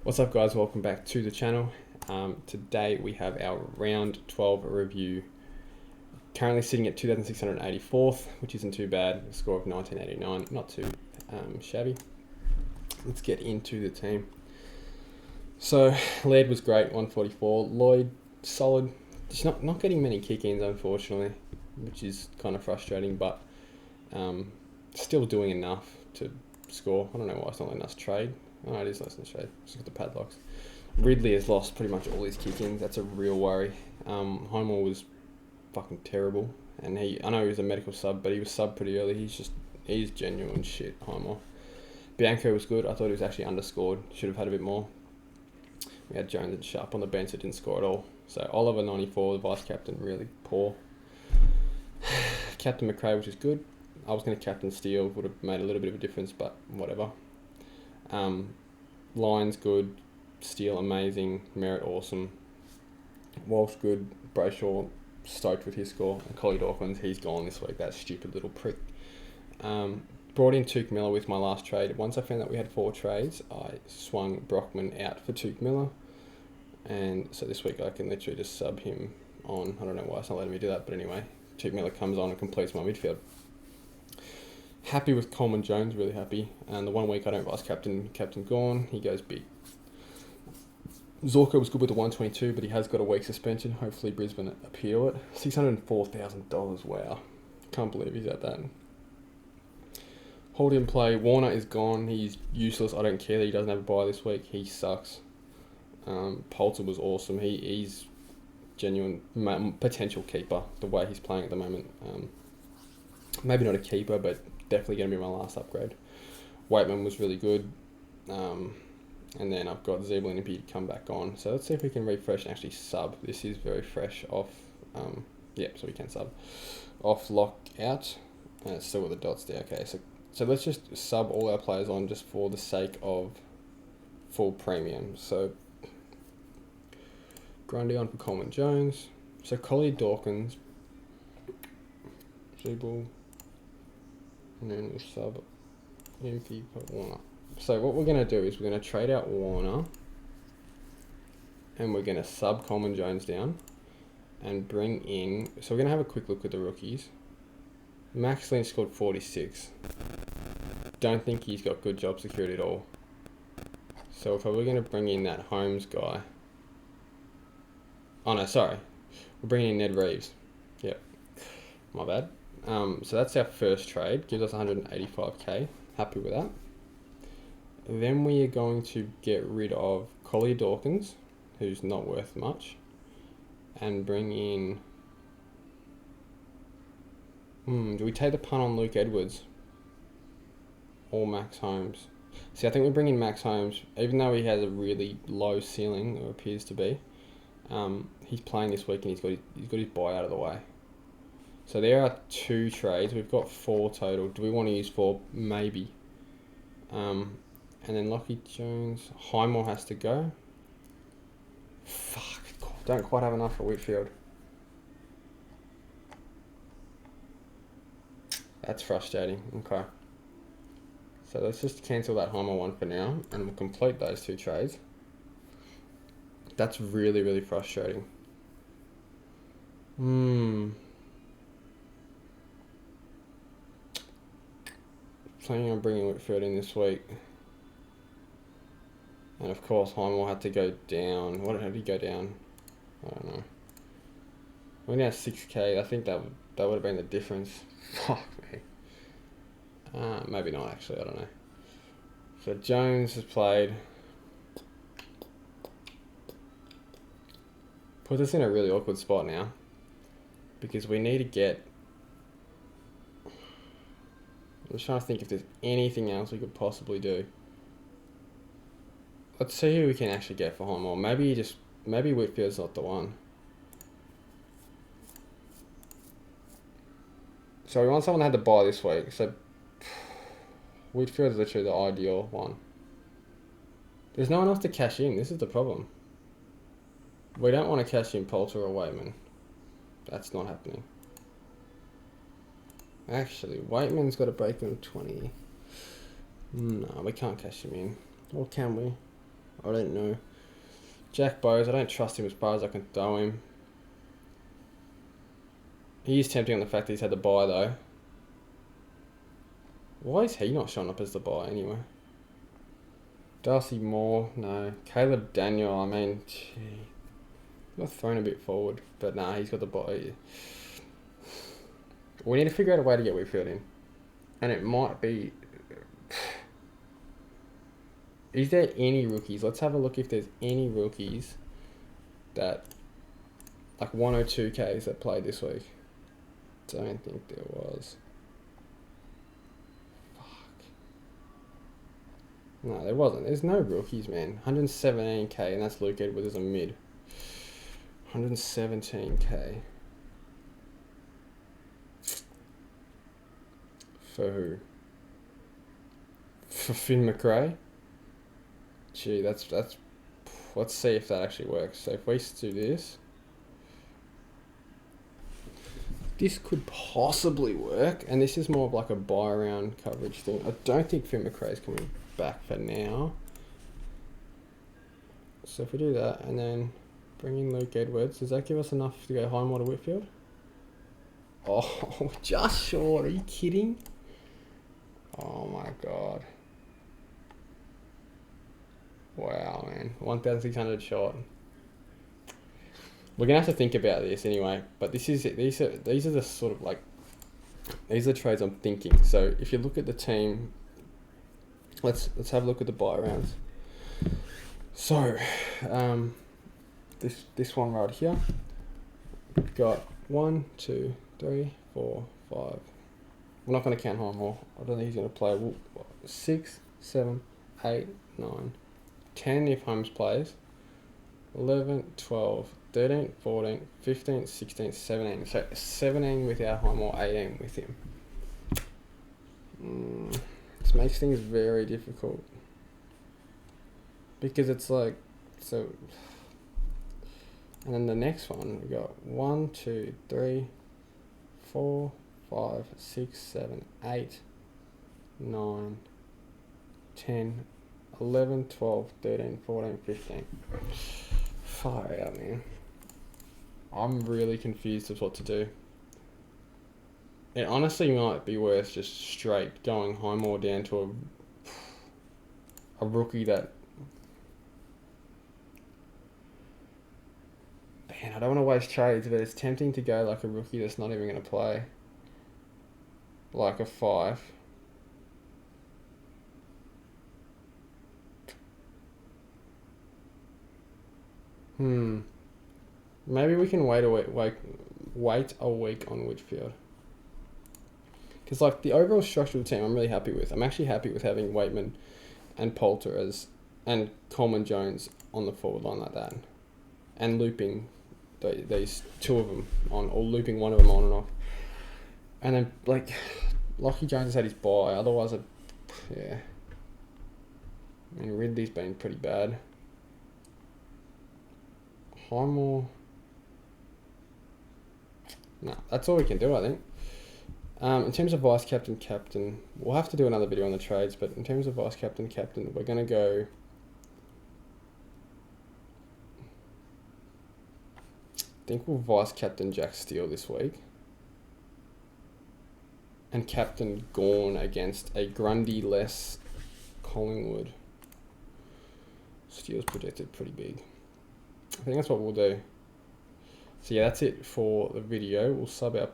What's up, guys? Welcome back to the channel. Today we have our round 12 review. Currently sitting at 2,684th, which isn't too bad. A score of 1989, not too shabby. Let's get into the team. So Laird was great, 144. Lloyd, solid. Just not getting many kick-ins, unfortunately, which is kind of frustrating, but still doing enough to score. I don't know why it's not letting us trade. Oh, it is letting us trade. Just got the padlocks. Ridley has lost pretty much all his kick-ins. That's a real worry. Highmore was fucking terrible, and I know he was a medical sub, but he was subbed pretty early. He's genuine shit, Highmore. Bianco was good. I thought he was actually underscored. Should have had a bit more. We had Jones and Sharp on the bench that didn't score at all. So Oliver, 94, the vice captain, really poor. Captain McRae, which is good. I was going to captain Steele, would have made a little bit of a difference, but whatever. Lyons good, Steele amazing, Merritt awesome, Walsh good, Brayshaw stoked with his score, and Collie Dawkins, he's gone this week, that stupid little prick. Brought in Touk Miller with my last trade. Once I found that we had 4 trades, I swung Brockman out for Touk Miller, and so this week I can literally just sub him on. I don't know why it's not letting me do that, but anyway, Touk Miller comes on and completes my midfield. Happy with Coleman Jones, really happy. And the 1 week I don't vice captain Gorn, he goes big. Zorko was good with the 122, but he has got a week suspension. Hopefully Brisbane appeal it. $604,000, wow. Can't believe he's at that. Hold in play, Warner is gone. He's useless. I don't care that he doesn't have a bye this week. He sucks. Poulter was awesome. He's genuine potential keeper, the way he's playing at the moment. Maybe not a keeper, but definitely going to be my last upgrade. Waitman was really good. And then I've got Zeeblin if he'd come back on. So let's see if we can refresh and actually sub. This is very fresh off. So we can sub. Off lockout. And it's still with the dots there. Okay, so let's just sub all our players on just for the sake of full premium. So Grundy on for Coleman Jones. So Collie Dawkins. Zeeble. And then we'll sub MP for Warner. So what we're going to do is we're going to trade out Warner. And we're going to sub Coleman Jones down. And bring in... So we're going to have a quick look at the rookies. Max Lynch scored 46. Don't think he's got good job security at all. So if we're going to bring in that Holmes guy... Oh no, sorry. We're bringing in Ned Reeves. Yep. My bad. So that's our first trade. Gives us 185k. Happy with that. Then we are going to get rid of Collie Dawkins, who's not worth much, and bring in... do we take the punt on Luke Edwards? Or Max Holmes? See, I think we bring in Max Holmes, even though he has a really low ceiling, or appears to be. He's playing this week and he's got his bye out of the way. So there are 2 trades. We've got 4 total. Do we want to use 4? Maybe. And then Lockie Jones. Highmore has to go. Fuck. Don't quite have enough for Whitfield. That's frustrating. Okay. So let's just cancel that Highmore one for now. And we'll complete those 2 trades. That's really, really frustrating. Planning on bringing Whitfield in this week. And of course, Highmore had to go down. What did he go down? I don't know. We're now 6k. I think that would have been the difference. Fuck me. Maybe not actually. I don't know. So Jones has played. Puts us in a really awkward spot now. Because we need to get... I'm just trying to think if there's anything else we could possibly do. Let's see who we can actually get for Highmore. Maybe Whitfield's not the one. So we want someone that had to buy this week. So Whitfield is literally the ideal one. There's no one else to cash in. This is the problem. We don't want to cash in Poulter or Waitman. That's not happening. Actually, Waitman's got a break in 20. No, we can't cash him in. Or can we? I don't know. Jack Bowes, I don't trust him as far as I can throw him. He is tempting on the fact that he's had the bye though. Why is he not showing up as the bye anyway? Darcy Moore, no. Caleb Daniel, I mean, gee. Got thrown a bit forward, but nah, he's got the bye. We need to figure out a way to get Whitfield in. And it might be... Is there any rookies? Let's have a look if there's any rookies that... Like 102Ks that played this week. Don't think there was. Fuck. No, there wasn't. There's no rookies, man. 117K, and that's Luke Edwards as a mid. 117K. For who? For Finn McRae? Gee, that's... Let's see if that actually works. So if we do this... This could possibly work, and this is more of like a buy around coverage thing. I don't think Finn McRae is coming back for now. So if we do that, and then bring in Luke Edwards, does that give us enough to go Highmore to Whitfield? Oh, just short. Are you kidding? Oh my god. Wow, man. 1,600 short. We're gonna have to think about this anyway, but these are the sort of like, these are the trades I'm thinking. So if you look at the team, let's have a look at the buy rounds. So, this one right here, we've got 1, 2, 3, 4, 5. We're not gonna count Highmore. I don't think he's gonna play. 6, 7, 8, 9, 10 if Holmes plays. 11, 12. 13, 14, 15, 16, 17. So 17 without Highmore, 18 with him. This makes things very difficult. Because it's like, so... And then the next one, we got 1, 2, 3, 4, 5, 6, 7, 8, 9, 10, 11, 12, 13, 14, 15. Far out, man. I'm really confused as what to do. It honestly might be worth just straight going Highmore down to a rookie that... Man, I don't want to waste trades, but it's tempting to go like a rookie that's not even going to play. Like a 5. Maybe we can wait a week on Whitfield. Because like the overall structure of the team, I'm really happy with. I'm actually happy with having Waitman and Poulter and Coleman Jones on the forward line like that, and looping these two of them on, or looping one of them on and off. And then like Lockie Jones has had his bye. Otherwise, yeah. I mean, Ridley's been pretty bad. Highmore. No, that's all we can do, I think. In terms of vice captain, we'll have to do another video on the trades, but in terms of vice captain, we're going to go... I think we'll vice captain Jack Steele this week. And captain Gawn against a Grundy-less Collingwood. Steele's projected pretty big. I think that's what we'll do. So yeah, that's it for the video. We'll sub our...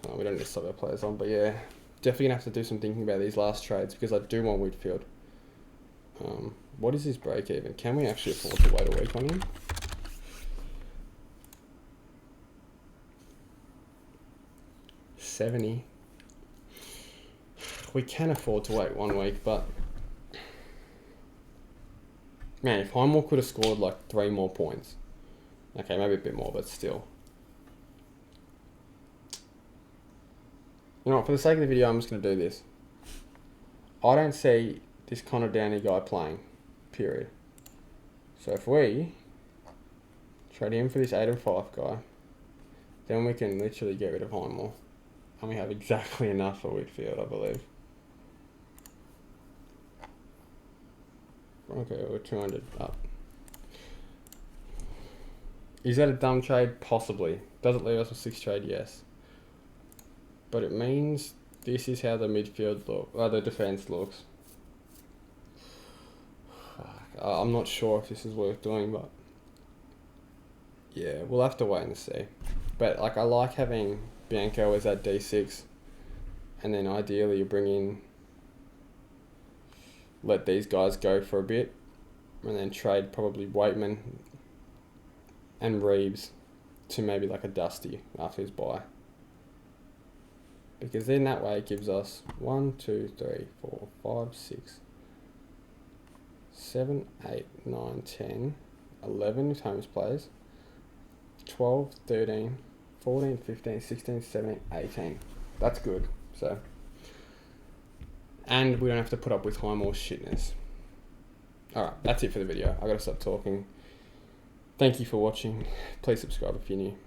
Oh, we don't need to sub our players on, but yeah. Definitely going to have to do some thinking about these last trades because I do want Whitfield. What is his break even? Can we actually afford to wait a week on him? $70. We can afford to wait 1 week, but... Man, if Highmore could have scored like 3 more points. Okay, maybe a bit more, but still. You know what, for the sake of the video, I'm just going to do this. I don't see this Connor Downey guy playing, period. So if we trade him for this 8 and 5 guy, then we can literally get rid of Highmore. And we have exactly enough for Whitfield, I believe. Okay, we're 200 up. Is that a dumb trade? Possibly. Does it leave us with 6 trade? Yes. But it means this is how the midfield the defense looks. I'm not sure if this is worth doing, but yeah, we'll have to wait and see. But like, I like having Bianco as that D6, and then ideally you bring in, let these guys go for a bit, and then trade probably Waitman and Reeves to maybe like a Dusty after his bye. Because then that way it gives us 1, 2, 3, 4, 5, 6, 7, 8, 9, 10, 11 if Holmes plays, 12, 13, 14, 15, 16, 17, 18. That's good. So, and we don't have to put up with Highmore's shitness. Alright, that's it for the video. I gotta stop talking. Thank you for watching. Please subscribe if you're new.